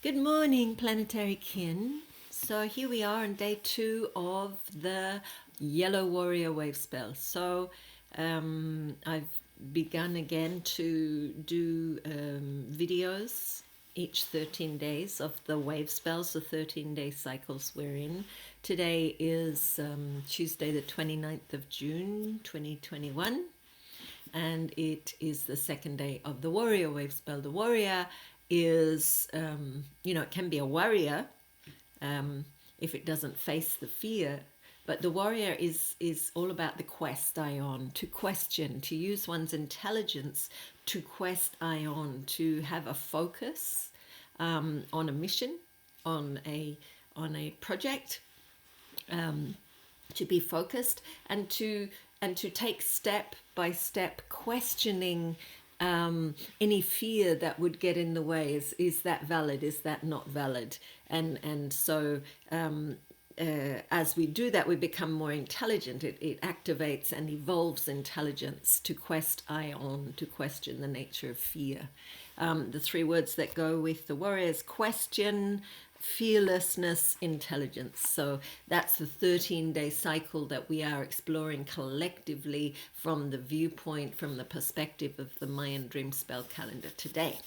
Good morning, planetary kin. So here we are on day 2 of the Yellow Warrior Wavespell. So I've begun again to do videos each 13 days of the wave spells, the 13-day cycles we're in. Today is Tuesday the 29th of June 2021, and it is the second day of the Warrior Wavespell. The Warrior is, it can be a warrior if it doesn't face the fear. But the warrior is all about the Quest-i-ons, to question, to use one's intelligence to Quest-i-ons, to have a focus on a mission, on a project, to be focused, and to take step by step questioning any fear that would get in the way. Is that valid? Is that not valid? And so as we do that, we become more intelligent. It activates and evolves intelligence to Quest-i-ons, to question the nature of fear. The 3 words that go with the warriors: question, fearlessness, intelligence. So that's the 13-day cycle that we are exploring collectively from the viewpoint, from the perspective of the Mayan Dreamspell calendar today.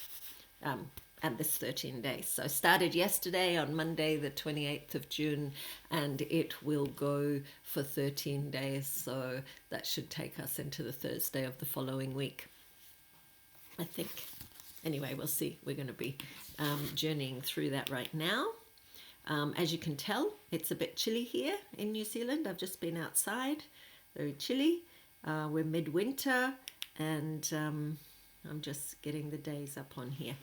And this 13 days. So started yesterday on Monday the 28th of June, and it will go for 13 days. So that should take us into the Thursday of the following week, I think. Anyway, we'll see. We're going to be journeying through that right now. As you can tell, it's a bit chilly here in New Zealand. I've just been outside, very chilly. We're midwinter, and I'm just getting the days up on here.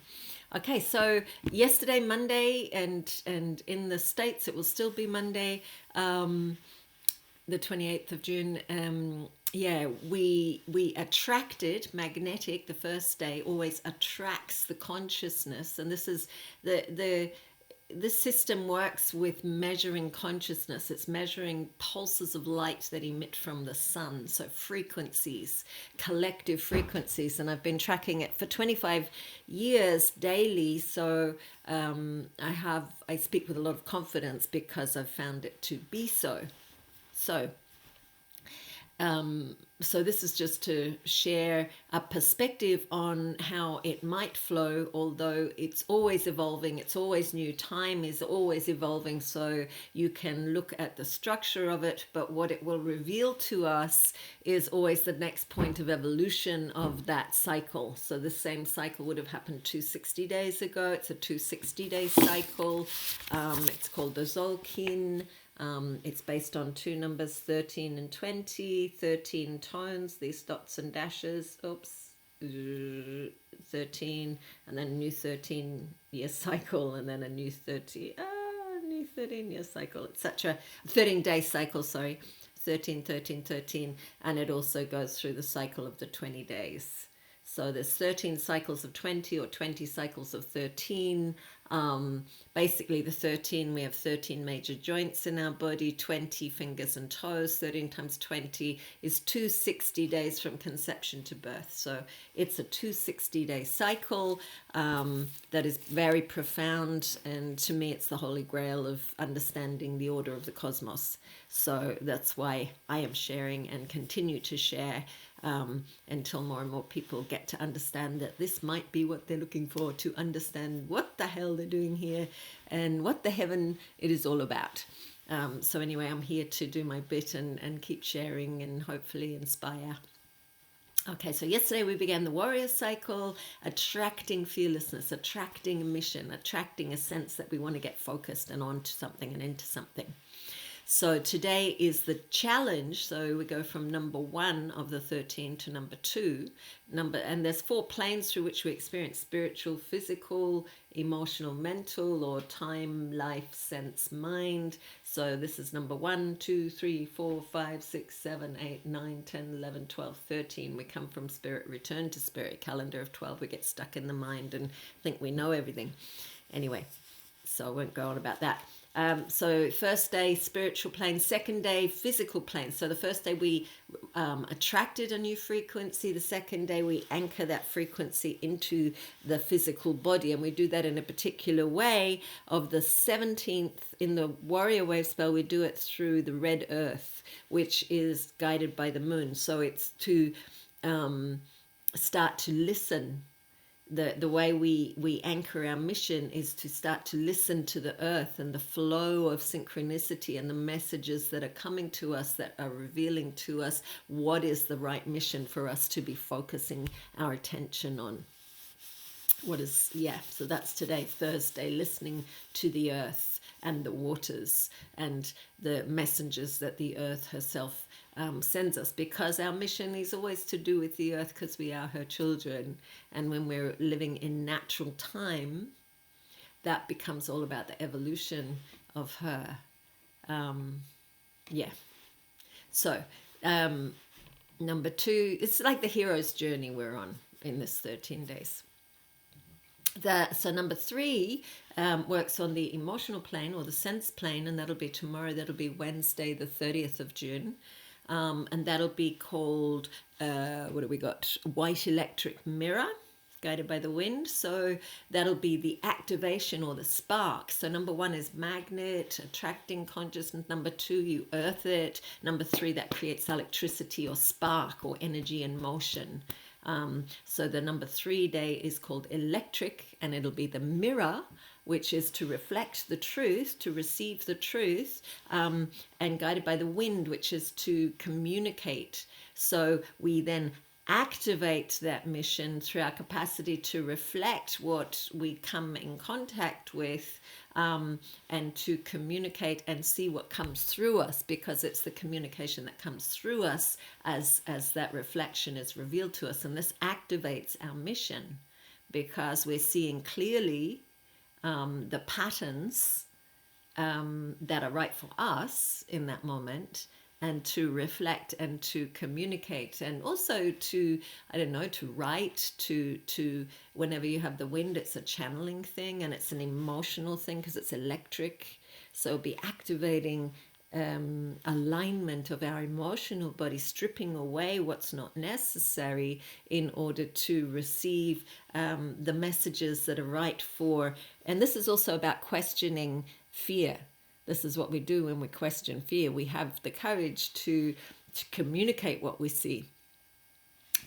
Okay, so yesterday, Monday, and in the States it will still be Monday, the 28th of June. We attracted magnetic. The first day always attracts the consciousness, and this is this system works with measuring consciousness. It's measuring pulses of light that emit from the sun, so frequencies, collective frequencies. And I've been tracking it for 25 years daily, so I speak with a lot of confidence because I've found it to be so. So this is just to share a perspective on how it might flow, although it's always evolving, it's always new, time is always evolving, so you can look at the structure of it, but what it will reveal to us is always the next point of evolution of that cycle. So the same cycle would have happened 260 days ago. It's a 260-day cycle. It's called the Tzolkin. It's based on 2 numbers, 13 and 20, 13 tones, these dots and dashes, 13, and then a new 13-year cycle, and then a new 13-year cycle, etc. 13-day cycle, sorry, 13, 13, 13, and it also goes through the cycle of the 20 days. So there's 13 cycles of 20 or 20 cycles of 13. Basically the 13, we have 13 major joints in our body, 20 fingers and toes. 13 times 20 is 260 days from conception to birth. So it's a 260-day cycle that is very profound, and to me it's the holy grail of understanding the order of the cosmos. So that's why I am sharing and continue to share until more and more people get to understand that this might be what they're looking for, to understand what the hell they're doing here and what the heaven it is all about. So anyway, I'm here to do my bit and keep sharing and hopefully inspire. Okay, so yesterday we began the warrior cycle, attracting fearlessness, attracting a mission, attracting a sense that we want to get focused and onto something and into something. So today is the challenge. So we go from number 1 of the 13 to number 2. And there's 4 planes through which we experience: spiritual, physical, emotional, mental, or time, life, sense, mind. So this is number 1, 2, 3, 4, 5, 6, 7, 8, 9, 10, 11, 12, 13. We come from spirit, return to spirit, calendar of 12. We get stuck in the mind and think we know everything. Anyway, so I won't go on about that. So first day, spiritual plane, second day, physical plane. So the first day we attracted a new frequency. The second day we anchor that frequency into the physical body. And we do that in a particular way. Of the 17th in the Warrior Wavespell, we do it through the red earth, which is guided by the moon. So it's to start to listen. The way we anchor our mission is to start to listen to the earth and the flow of synchronicity and the messages that are coming to us, that are revealing to us what is the right mission for us to be focusing our attention on. So that's today, Thursday, listening to the earth and the waters and the messengers that the earth herself sends us, because our mission is always to do with the earth, because we are her children. And when we're living in natural time, that becomes all about the evolution of her. So number 2, it's like the hero's journey we're on in this 13 days. So number 3 works on the emotional plane or the sense plane, and that'll be tomorrow. That'll be Wednesday, the 30th of June. And that'll be called, what do we got? White electric mirror, guided by the wind. So that'll be the activation or the spark. So number 1 is magnet, attracting consciousness. Number 2, you earth it. Number 3, that creates electricity or spark or energy and motion. So the number 3 day is called electric, and it'll be the mirror, which is to reflect the truth, to receive the truth, and guided by the wind, which is to communicate. So we then activate that mission through our capacity to reflect what we come in contact with, and to communicate and see what comes through us, because it's the communication that comes through us as that reflection is revealed to us. And this activates our mission, because we're seeing clearly the patterns that are right for us in that moment, and to reflect and to communicate, and also to, to write, to whenever you have the wind, it's a channeling thing, and it's an emotional thing because it's electric. So be activating alignment of our emotional body, stripping away what's not necessary in order to receive the messages that are right for. And this is also about questioning fear. This is what we do when we question fear. We have the courage to communicate what we see,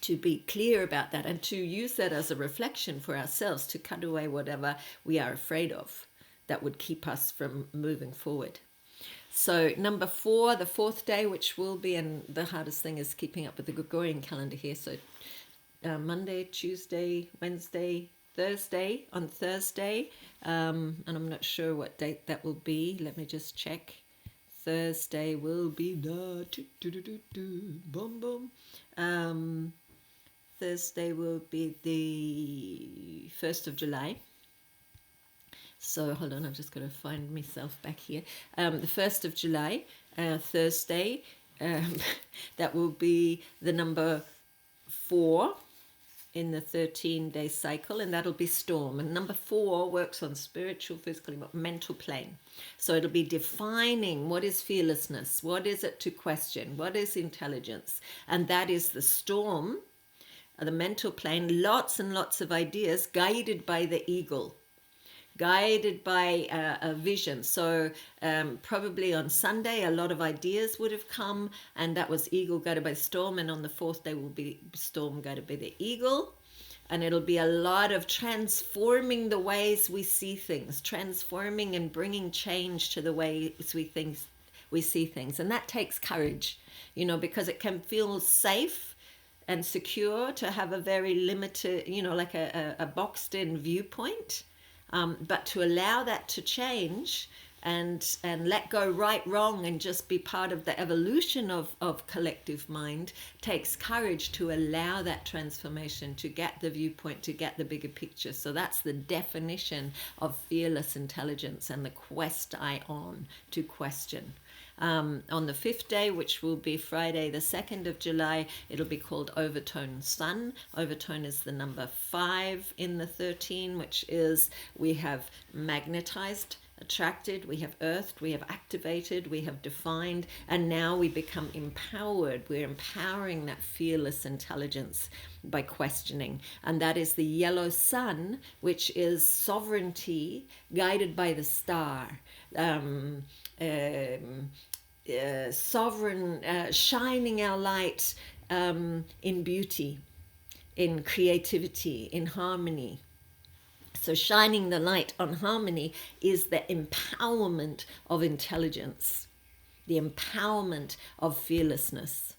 to be clear about that, and to use that as a reflection for ourselves, to cut away whatever we are afraid of that would keep us from moving forward. So number 4, the 4th day, which will be, and the hardest thing is keeping up with the Gregorian calendar here. So Monday, Tuesday, Wednesday, Thursday. On Thursday, and I'm not sure what date that will be. Let me just check. Thursday will be the Thursday will be the 1st of July. So hold on, I've just got to find myself back here. The 1st of July, Thursday, that will be the number 4 in the 13-day cycle, and that'll be storm. And number 4 works on spiritual, physical, mental plane. So it'll be defining what is fearlessness, what is it to question, what is intelligence, and that is the storm, the mental plane. Lots and lots of ideas guided by the eagle, guided by a vision. So probably on Sunday a lot of ideas would have come, and that was eagle guided by storm, and on the 4th day will be storm guided by the eagle. And it'll be a lot of transforming the ways we see things, transforming and bringing change to the ways we see things. And that takes courage, because it can feel safe and secure to have a very limited, like a boxed in viewpoint. But to allow that to change and let go right, wrong, and just be part of the evolution of collective mind takes courage, to allow that transformation, to get the viewpoint, to get the bigger picture. So that's the definition of fearless intelligence and the Quest-i-ons, to question. On the 5th day, which will be Friday the 2nd of July, it'll be called Overtone Sun. Overtone is the number 5 in the 13, which is we have magnetized attracted, we have earthed, we have activated, we have defined, and now we become empowered. We're empowering that fearless intelligence by questioning. And that is the yellow sun, which is sovereignty guided by the star. Sovereign, shining our light in beauty, in creativity, in harmony. So shining the light on harmony is the empowerment of intelligence, the empowerment of fearlessness.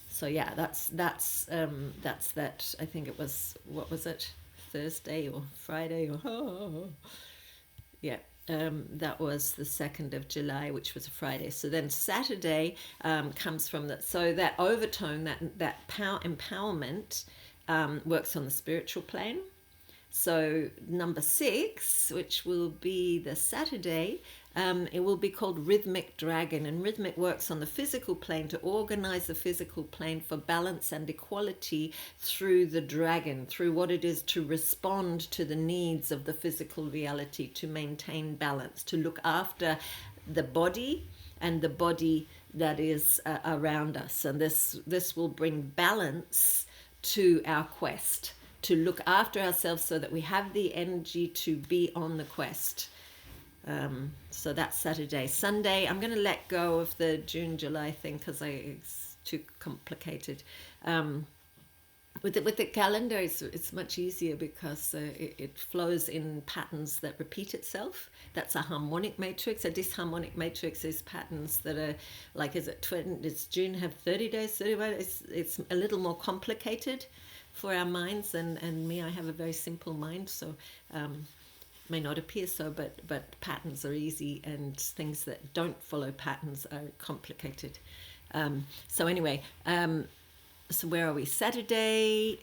So yeah, that's that. I think it was, what was it, Thursday or Friday or yeah. That was the 2nd of July, which was a Friday. So then Saturday comes from that. So that overtone, that power empowerment works on the spiritual plane. So number 6, which will be the Saturday, it will be called Rhythmic Dragon. And rhythmic works on the physical plane to organize the physical plane for balance and equality through the dragon, through what it is to respond to the needs of the physical reality, to maintain balance, to look after the body and the body that is around us. And this will bring balance to our quest, to look after ourselves so that we have the energy to be on the quest. So that's Saturday. Sunday, I'm going to let go of the June-July thing because it's too complicated. With the calendar, it's much easier because it flows in patterns that repeat itself. That's a harmonic matrix. A disharmonic matrix is patterns that are like, does June have 30 days, 31? It's a little more complicated for our minds, and me, I have a very simple mind, so may not appear so, but patterns are easy, and things that don't follow patterns are complicated. So anyway, so where are we? Saturday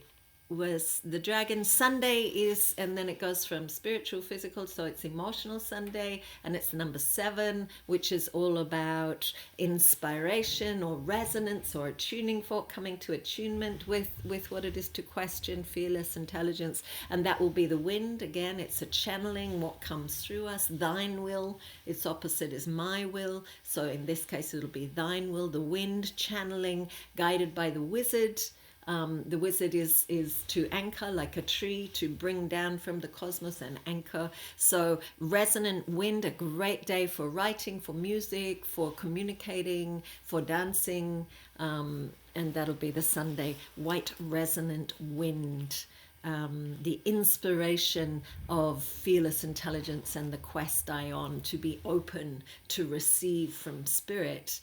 was the dragon. Sunday is, and then it goes from spiritual, physical, so it's emotional Sunday, and it's the number 7, which is all about inspiration or resonance or attuning fork, coming to attunement with what it is to question, fearless intelligence. And that will be the wind. Again, it's a channeling what comes through us. Thine will, its opposite is my will. So in this case, it'll be thine will, the wind channeling, guided by the wizard. The wizard is to anchor like a tree, to bring down from the cosmos and anchor. So resonant wind, a great day for writing, for music, for communicating, for dancing, and that'll be the Sunday. White resonant wind, the inspiration of fearless intelligence and the Quest-i-ons, to be open to receive from spirit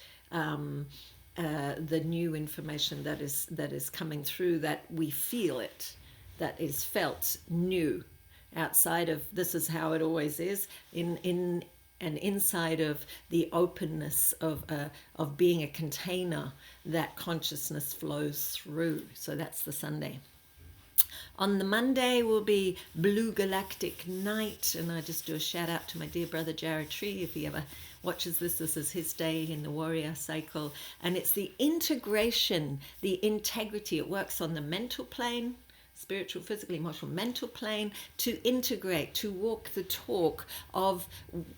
the new information that is coming through, that we feel it, that is felt new, outside of this is how it always is, in and inside of the openness of being a container that consciousness flows through. So that's the Sunday. On the Monday will be Blue Galactic Night, and I just do a shout out to my dear brother Jared Tree. If he ever watches this is his day in the warrior cycle. And it's the integration, the integrity. It works on the mental plane, spiritual, physical, emotional, mental plane, to integrate, to walk the talk of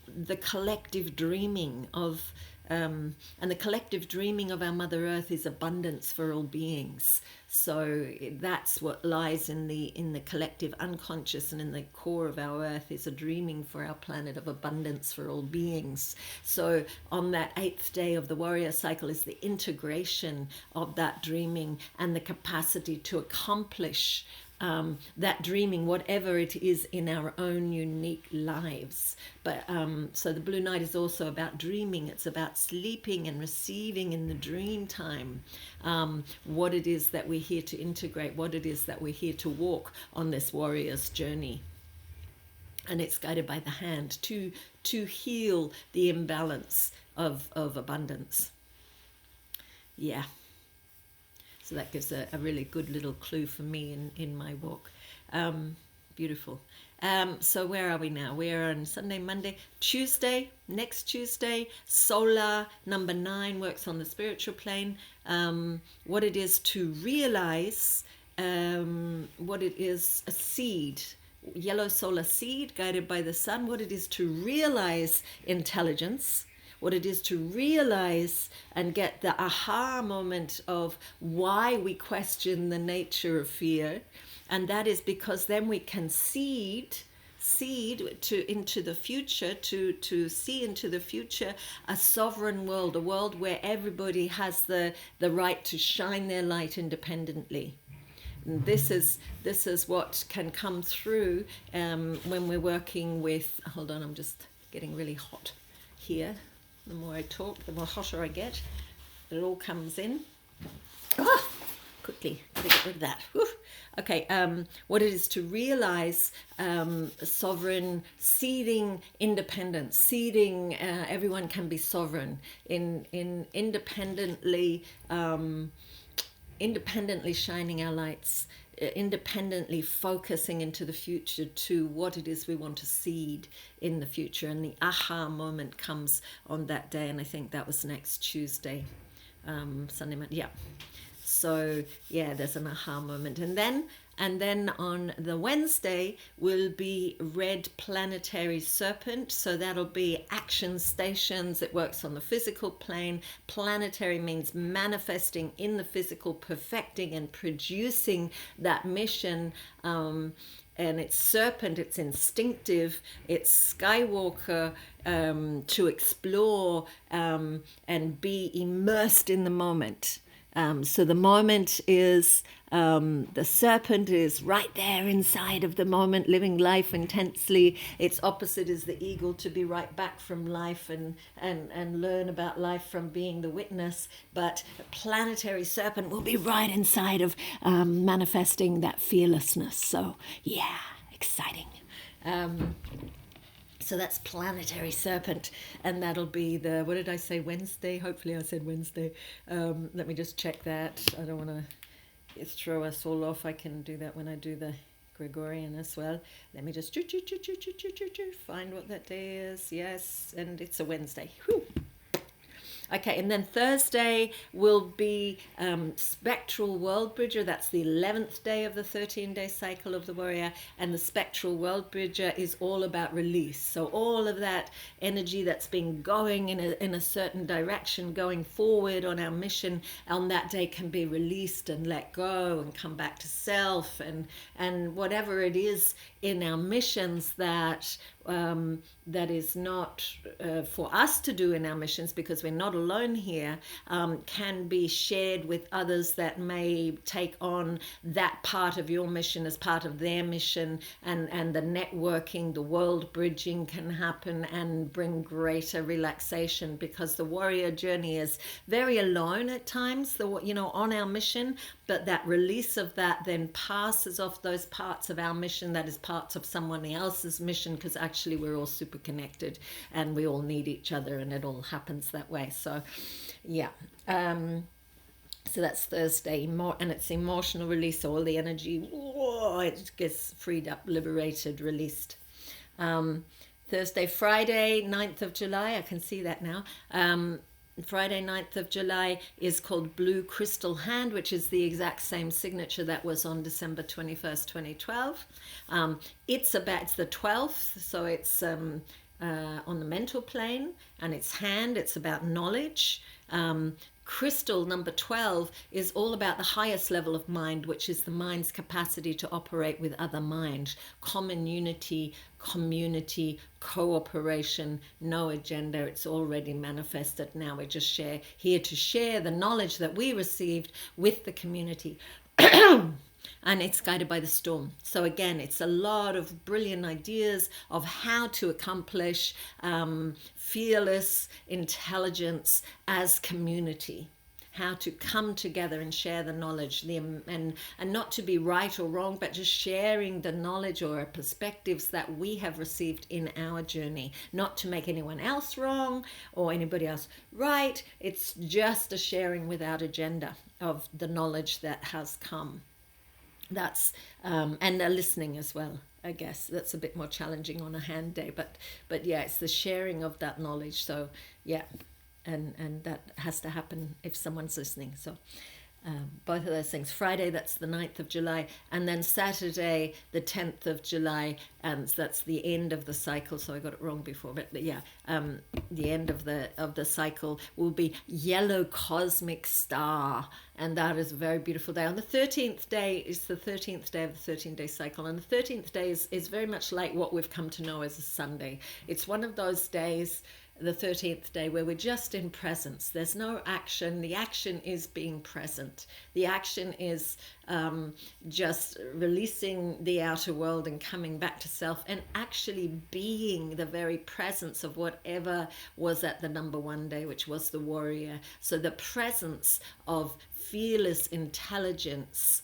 the collective dreaming of and the collective dreaming of our Mother Earth is abundance for all beings. So that's what lies in the collective unconscious, and in the core of our Earth is a dreaming for our planet of abundance for all beings. So on that 8th day of the warrior cycle is the integration of that dreaming and the capacity to accomplish that dreaming, whatever it is in our own unique lives. But so the Blue Night is also about dreaming. It's about sleeping and receiving in the dream time what it is that we're here to integrate, what it is that we're here to walk on this warrior's journey. And it's guided by the hand to heal the imbalance of abundance. Yeah. So that gives a really good little clue for me in my walk. Beautiful. So where are we now? We're on Sunday, Monday, Tuesday, next Tuesday. Solar, number 9, works on the spiritual plane. What it is to realize what it is, a seed, yellow solar seed guided by the sun, what it is to realize intelligence, what it is to realize and get the aha moment of why we question the nature of fear. And that is because then we can seed into the future, to see into the future a sovereign world, a world where everybody has the right to shine their light independently. And this is what can come through when we're working with, hold on, I'm just getting really hot here. The more I talk, the more hotter I get. It all comes in. Ah! Quickly, gotta get rid of that. Whew. Okay, what it is to realize sovereign, seeding independence, seeding everyone can be sovereign in independently shining our lights, independently focusing into the future to what it is we want to seed in the future. And the aha moment comes on that day, and I think that was next Tuesday, Sunday, yeah. So yeah, there's an aha moment. And then on the Wednesday will be red planetary serpent. So that'll be action stations. It works on the physical plane. Planetary means manifesting in the physical, perfecting and producing that mission. And it's serpent, it's instinctive, it's Skywalker, to explore and be immersed in the moment. So the moment is, the serpent is right there inside of the moment, living life intensely. Its opposite is the eagle, to be right back from life and learn about life from being the witness. But a planetary serpent will be right inside of manifesting that fearlessness. So yeah, exciting. So that's planetary serpent, and that'll be the, what did I say, Wednesday? Hopefully I said Wednesday. Let me just check that. I don't want to throw us all off. I can do that when I do the Gregorian as well. Let me just find what that day is. Yes, and it's a Wednesday. Whew. Okay, and then Thursday will be Spectral World Bridger. That's the 11th day of the 13-day cycle of the warrior. And the Spectral World Bridger is all about release. So all of that energy that's been going in a certain direction, going forward on our mission, on that day can be released and let go and come back to self. And whatever it is in our missions that is not for us to do in our missions, because we're not alone here, can be shared with others that may take on that part of your mission as part of their mission, and the networking, the world bridging can happen and bring greater relaxation, because the warrior journey is very alone at times, on our mission, but that release of that then passes off those parts of our mission that is parts of someone else's mission, because actually we're all super connected and we all need each other, and it all happens that way. So yeah, so that's Thursday, and it's emotional release. So all the energy, it gets freed up, liberated, released. Thursday, Friday, 9th of July, I can see that now. Friday, 9th of July is called Blue Crystal Hand, which is the exact same signature that was on December 21st, 2012. It's the 12th, so it's on the mental plane, and it's hand, it's about knowledge. Crystal number 12 is all about the highest level of mind, which is the mind's capacity to operate with other mind, common unity, community, cooperation, no agenda. It's already manifested. Now we're just here to share the knowledge that we received with the community. And it's guided by the storm. So again, it's a lot of brilliant ideas of how to accomplish fearless intelligence as community, how to come together and share the knowledge, and not to be right or wrong, but just sharing the knowledge or perspectives that we have received in our journey, not to make anyone else wrong or anybody else right. It's just a sharing without agenda of the knowledge that has come. That's and a listening as well. I guess that's a bit more challenging on a hand day, but yeah, it's the sharing of that knowledge. So yeah, and that has to happen if someone's listening. So both of those things. Friday, that's the 9th of July, and then Saturday, the 10th of July, and that's the end of the cycle. So I got it wrong before, but yeah, the end of the cycle will be yellow cosmic star, and that is a very beautiful day. On the 13th day is the 13th day of the 13-day cycle, and the 13th day is very much like what we've come to know as a Sunday. It's one of those days, the 13th day, where we're just in presence. There's no action. The action is being present. The action is just releasing the outer world and coming back to self, and actually being the very presence of whatever was at the number 1 day, which was the warrior. So the presence of fearless intelligence,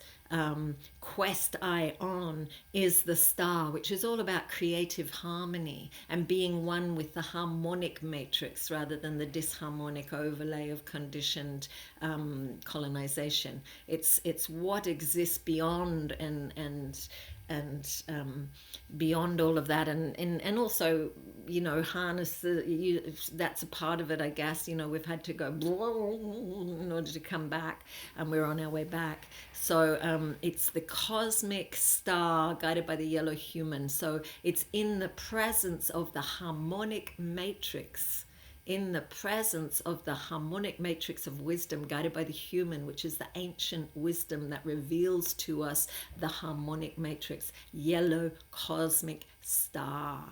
Quest-i-ons is the star, which is all about creative harmony and being one with the harmonic matrix rather than the disharmonic overlay of conditioned colonization. It's what exists beyond and beyond all of that, and also, you know, harness that's a part of it, I guess. You know, we've had to go in order to come back, and we're on our way back. So it's the cosmic star guided by the yellow human. So it's in the presence of the harmonic matrix, in the presence of the harmonic matrix of wisdom guided by the human, which is the ancient wisdom that reveals to us the harmonic matrix, yellow cosmic star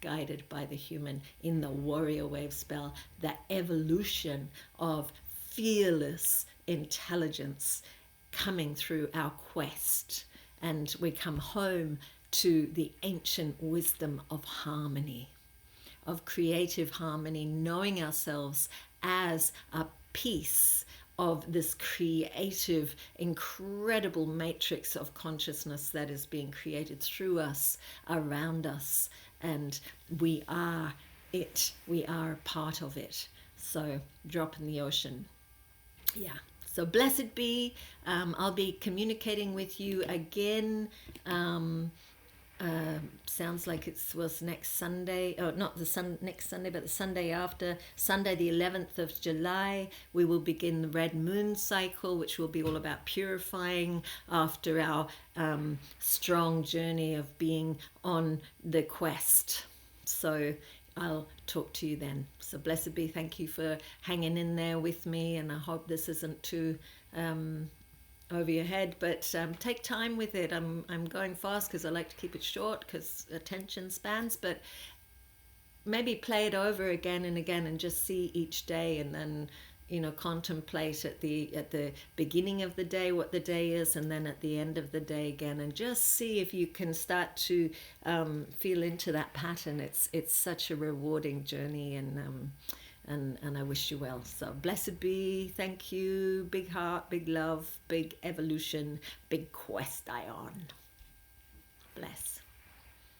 guided by the human in the warrior wave spell, the evolution of fearless intelligence coming through our quest. And we come home to the ancient wisdom of harmony, of creative harmony, knowing ourselves as a piece of this creative, incredible matrix of consciousness that is being created through us, around us, and we are it. We are a part of it. So drop in the ocean. Yeah. So blessed be. I'll be communicating with you again. Sounds like it was next Sunday, or not next Sunday, but the Sunday after, Sunday the 11th of July. We will begin the red moon cycle, which will be all about purifying after our strong journey of being on the quest. So I'll talk to you then. So blessed be. Thank you for hanging in there with me, and I hope this isn't too over your head, but take time with it. I'm going fast because I like to keep it short because attention spans, but maybe play it over again and again and just see each day, and then, you know, contemplate at the beginning of the day what the day is, and then at the end of the day again, and just see if you can start to feel into that pattern. It's such a rewarding journey, and I wish you well. So blessed be. Thank you. Big heart, big love, big evolution, big Quest-i-ons. Bless.